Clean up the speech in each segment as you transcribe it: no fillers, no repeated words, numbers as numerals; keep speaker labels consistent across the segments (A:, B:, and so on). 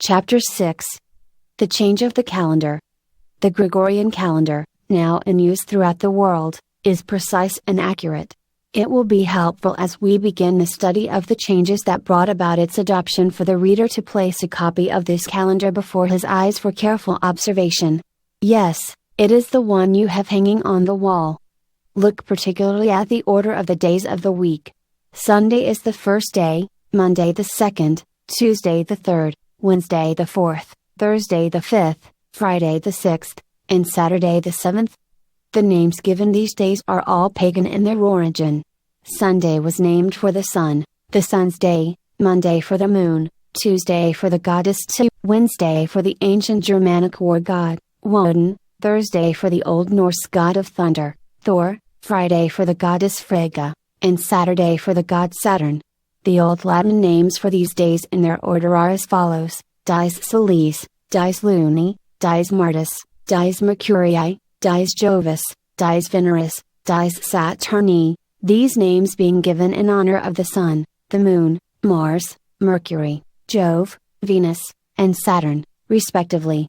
A: Chapter 6. The change of the calendar. The Gregorian calendar, now in use throughout the world, is precise and accurate. It will be helpful as we begin the study of the changes that brought about its adoption for the reader to place a copy of this calendar before his eyes for careful observation. Yes, it is the one you have hanging on the wall. Look particularly at the order of the days of the week. Sunday is the first day, Monday the second, Tuesday the third, Wednesday the fourth, Thursday the fifth, Friday the sixth, and Saturday the seventh. The names given these days are all pagan in their origin. Sunday was named for the sun, the sun's day, Monday for the moon, Tuesday for the goddess Tu, Wednesday for the ancient Germanic war god, Woden, Thursday for the Old Norse god of thunder, Thor, Friday for the goddess Frigga, and Saturday for the god Saturn. The Old Latin names for these days in their order are as follows: Dies Solis, Dies Luni, Dies Martis, Dies Mercurii, Dies Jovis, Dies Veneris, Dies Saturni, these names being given in honor of the Sun, the Moon, Mars, Mercury, Jove, Venus, and Saturn, respectively.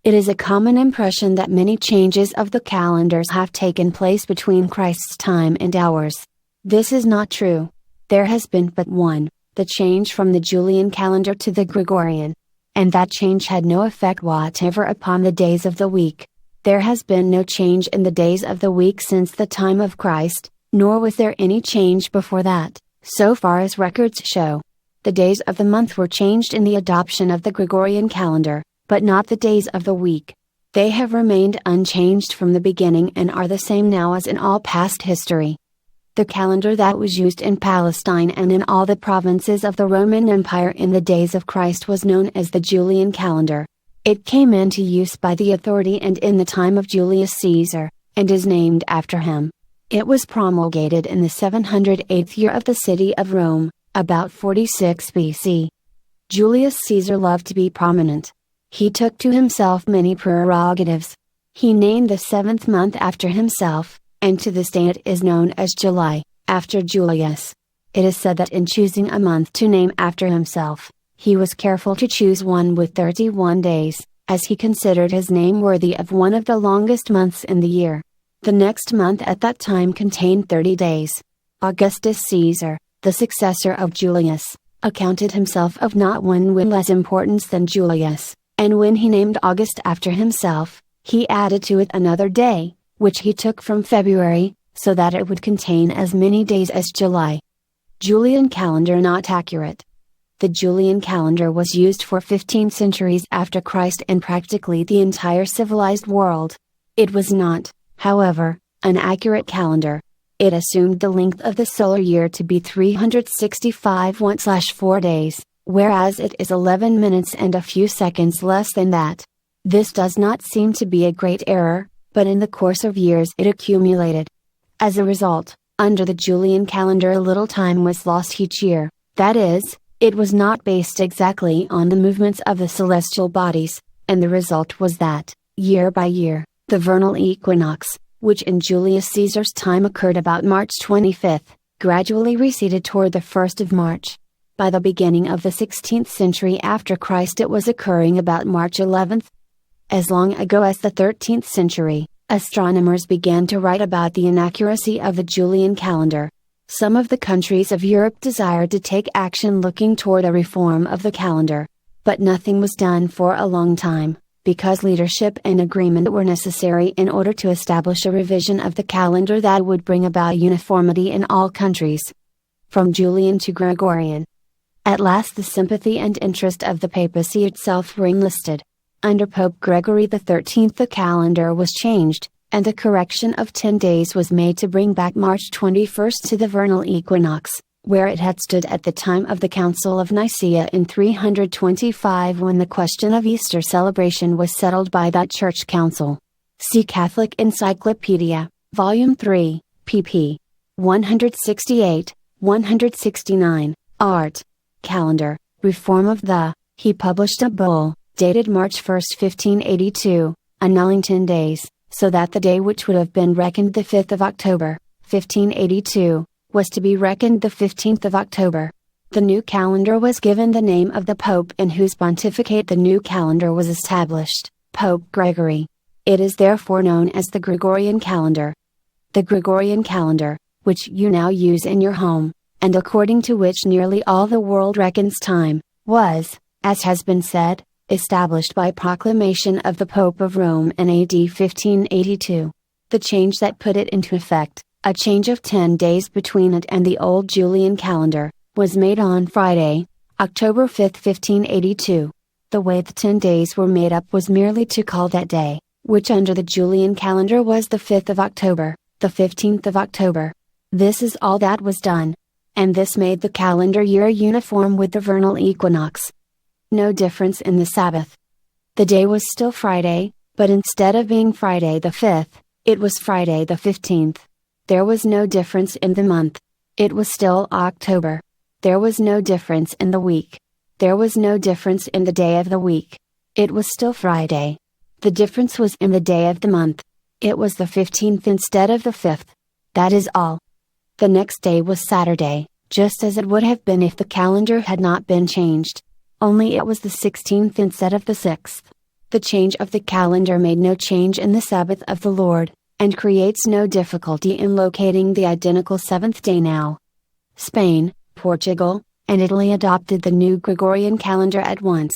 A: It is a common impression that many changes of the calendars have taken place between Christ's time and ours. This is not true. There has been but one, the change from the Julian calendar to the Gregorian. And that change had no effect whatever upon the days of the week. There has been no change in the days of the week since the time of Christ, nor was there any change before that, so far as records show. The days of the month were changed in the adoption of the Gregorian calendar, but not the days of the week. They have remained unchanged from the beginning and are the same now as in all past history. The calendar that was used in Palestine and in all the provinces of the Roman Empire in the days of Christ was known as the Julian calendar. It came into use by the authority and in the time of Julius Caesar, and is named after him. It was promulgated in the 708th year of the city of Rome, about 46 BC. Julius Caesar loved to be prominent. He took to himself many prerogatives. He named the seventh month after himself, and to this day it is known as July, after Julius. It is said that in choosing a month to name after himself, he was careful to choose one with 31 days, as he considered his name worthy of one of the longest months in the year. The next month at that time contained 30 days. Augustus Caesar, the successor of Julius, accounted himself of not one whit less importance than Julius, and when he named August after himself, he added to it another day, which he took from February, so that it would contain as many days as July. Julian calendar not accurate. The Julian calendar was used for 15 centuries after Christ in practically the entire civilized world. It was not, however, an accurate calendar. It assumed the length of the solar year to be 365 days, whereas it is 11 minutes and a few seconds less than that. This does not seem to be a great error, but in the course of years it accumulated. As a result, under the Julian calendar little time was lost each year, that is, it was not based exactly on the movements of the celestial bodies, and the result was that, year by year, the vernal equinox, which in Julius Caesar's time occurred about March 25, gradually receded toward the 1st of March. By the beginning of the 16th century after Christ it was occurring about March 11. As long ago as the 13th century, astronomers began to write about the inaccuracy of the Julian calendar. Some of the countries of Europe desired to take action looking toward a reform of the calendar. But nothing was done for a long time, because leadership and agreement were necessary in order to establish a revision of the calendar that would bring about uniformity in all countries. From Julian to Gregorian. At last the sympathy and interest of the papacy itself were enlisted. Under Pope Gregory XIII the calendar was changed, and a correction of 10 days was made to bring back March 21 to the vernal equinox, where it had stood at the time of the Council of Nicaea in 325 when the question of Easter celebration was settled by that church council. See Catholic Encyclopedia, Volume 3, pp. 168, 169, Art. Calendar, Reform of the. He published a bull, dated March 1, 1582, annulling 10 days, so that the day which would have been reckoned the 5th of October, 1582, was to be reckoned the 15th of October. The new calendar was given the name of the Pope in whose pontificate the new calendar was established, Pope Gregory. It is therefore known as the Gregorian calendar. The Gregorian calendar, which you now use in your home, and according to which nearly all the world reckons time, was, as has been said, established by proclamation of the Pope of Rome in AD 1582. The change that put it into effect, a change of 10 days between it and the old Julian calendar, was made on Friday, October 5, 1582. The way the 10 days were made up was merely to call that day, which under the Julian calendar was the 5th of October, the 15th of October. This is all that was done. And this made the calendar year uniform with the vernal equinox. No difference in the Sabbath. The day was still Friday, but instead of being Friday the 5th, it was Friday the 15th. There was no difference in the month. It was still October. There was no difference in the week. There was no difference in the day of the week. It was still Friday. The difference was in the day of the month. It was the 15th instead of the 5th. That is all. The next day was Saturday, just as it would have been if the calendar had not been changed. Only it was the 16th instead of the 6th. The change of the calendar made no change in the Sabbath of the Lord, and creates no difficulty in locating the identical seventh day now. Spain, Portugal, and Italy adopted the new Gregorian calendar at once.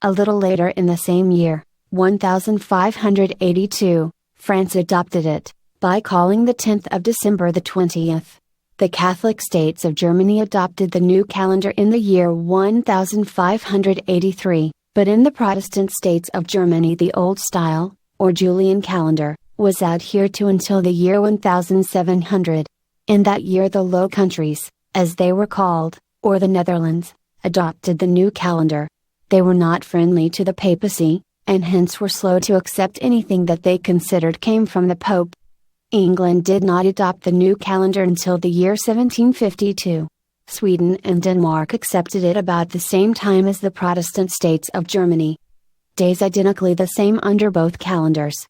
A: A little later in the same year, 1582, France adopted it, by calling the 10th of December the 20th. The Catholic states of Germany adopted the new calendar in the year 1583, but in the Protestant states of Germany the old style, or Julian calendar, was adhered to until the year 1700. In that year the Low Countries, as they were called, or the Netherlands, adopted the new calendar. They were not friendly to the papacy, and hence were slow to accept anything that they considered came from the Pope. England did not adopt the new calendar until the year 1752. Sweden and Denmark accepted it about the same time as the Protestant states of Germany. Days identically the same under both calendars.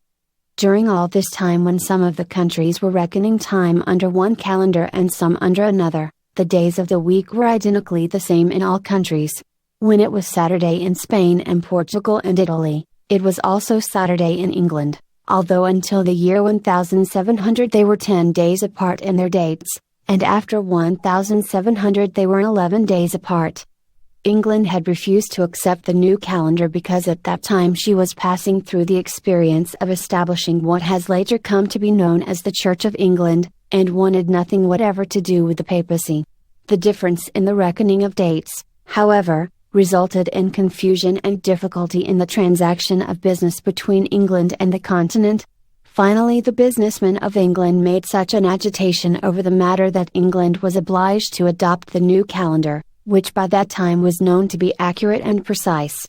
A: During all this time when some of the countries were reckoning time under one calendar and some under another, the days of the week were identically the same in all countries. When it was Saturday in Spain and Portugal and Italy, it was also Saturday in England, although until the year 1700 they were 10 days apart in their dates, and after 1700 they were 11 days apart. England had refused to accept the new calendar because at that time she was passing through the experience of establishing what has later come to be known as the Church of England, and wanted nothing whatever to do with the papacy. The difference in the reckoning of dates, however, resulted in confusion and difficulty in the transaction of business between England and the continent. Finally, the businessmen of England made such an agitation over the matter that England was obliged to adopt the new calendar, which by that time was known to be accurate and precise.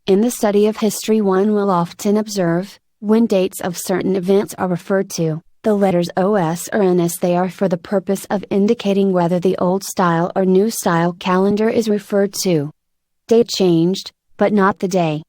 A: In the study of history one will often observe, when dates of certain events are referred to, the letters OS or NS they are for the purpose of indicating whether the old style or new style calendar is referred to. Date changed, but not the day.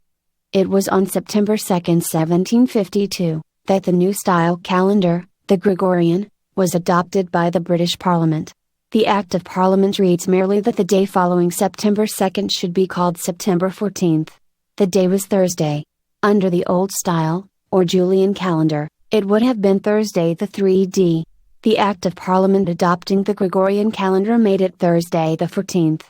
A: It was on September 2, 1752, that the new style calendar, the Gregorian, was adopted by the British Parliament. The Act of Parliament reads merely that the day following September 2 should be called September 14th. The day was Thursday. Under the old style, or Julian calendar, it would have been Thursday the 3d. The Act of Parliament adopting the Gregorian calendar made it Thursday the 14th.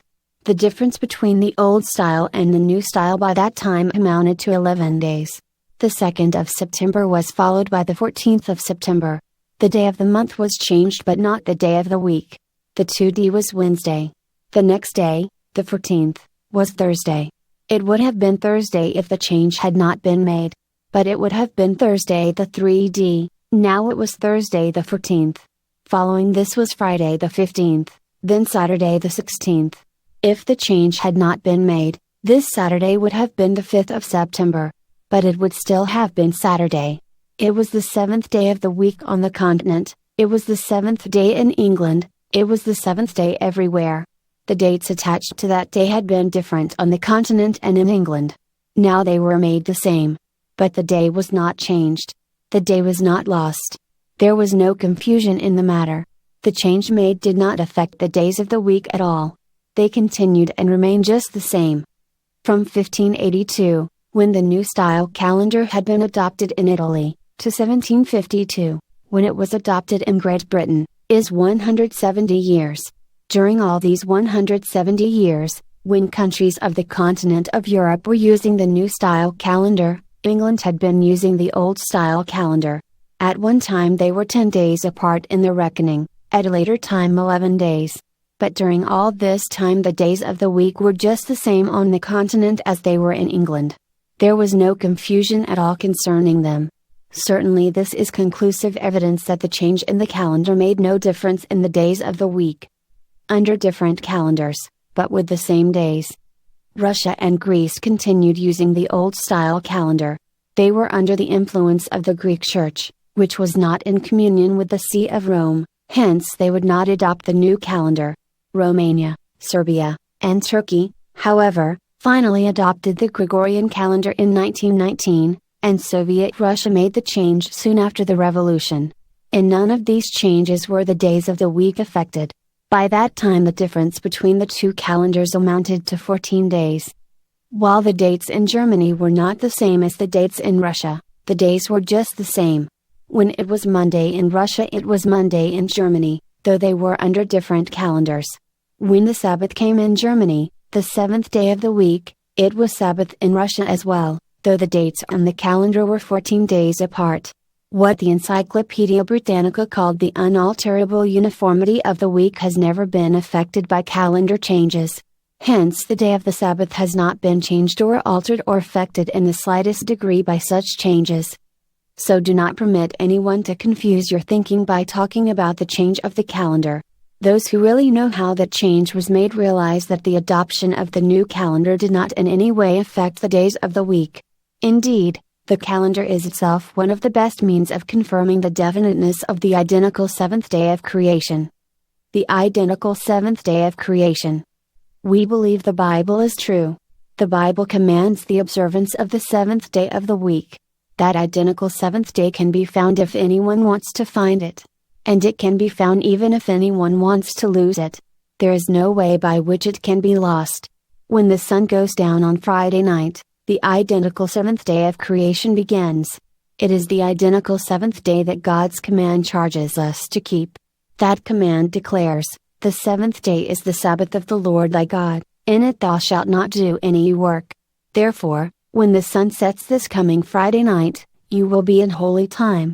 A: The difference between the old style and the new style by that time amounted to 11 days. The 2nd of September was followed by the 14th of September. The day of the month was changed but not the day of the week. The 2d was Wednesday. The next day, the 14th, was Thursday. It would have been Thursday if the change had not been made. But it would have been Thursday the 3d, now it was Thursday the 14th. Following this was Friday the 15th, then Saturday the 16th. If the change had not been made, this Saturday would have been the 5th of September. But it would still have been Saturday. It was the 7th day of the week on the continent, it was the 7th day in England, it was the 7th day everywhere. The dates attached to that day had been different on the continent and in England. Now they were made the same. But the day was not changed. The day was not lost. There was no confusion in the matter. The change made did not affect the days of the week at all. they continued and remained just the same. From 1582, when the new style calendar had been adopted in Italy, to 1752, when it was adopted in Great Britain, is 170 years. During all these 170 years, when countries of the continent of Europe were using the new style calendar, England had been using the old style calendar. At one time they were 10 days apart in the reckoning, at a later time 11 days. But during all this time the days of the week were just the same on the continent as they were in England. There was no confusion at all concerning them. Certainly this is conclusive evidence that the change in the calendar made no difference in the days of the week. Under different calendars, but with the same days. Russia and Greece continued using the old style calendar. They were under the influence of the Greek Church, which was not in communion with the See of Rome, hence they would not adopt the new calendar. Romania, Serbia, and Turkey, however, finally adopted the Gregorian calendar in 1919, and Soviet Russia made the change soon after the revolution. In none of these changes were the days of the week affected. By that time the difference between the two calendars amounted to 14 days. While the dates in Germany were not the same as the dates in Russia, the days were just the same. When it was Monday in Russia it was Monday in Germany, though they were under different calendars. When the Sabbath came in Germany, the seventh day of the week, it was Sabbath in Russia as well, though the dates on the calendar were 14 days apart. What the Encyclopaedia Britannica called the unalterable uniformity of the week has never been affected by calendar changes. Hence the day of the Sabbath has not been changed or altered or affected in the slightest degree by such changes. So do not permit anyone to confuse your thinking by talking about the change of the calendar. Those who really know how that change was made realize that the adoption of the new calendar did not in any way affect the days of the week. Indeed, the calendar is itself one of the best means of confirming the definiteness of the identical seventh day of creation. The identical seventh day of creation. We believe the Bible is true. The Bible commands the observance of the seventh day of the week. That identical seventh day can be found if anyone wants to find it. And it can be found even if anyone wants to lose it. There is no way by which it can be lost. When the sun goes down on Friday night, the identical seventh day of creation begins. It is the identical seventh day that God's command charges us to keep. That command declares, "The seventh day is the Sabbath of the Lord thy God, in it thou shalt not do any work." Therefore, when the sun sets this coming Friday night, you will be in holy time,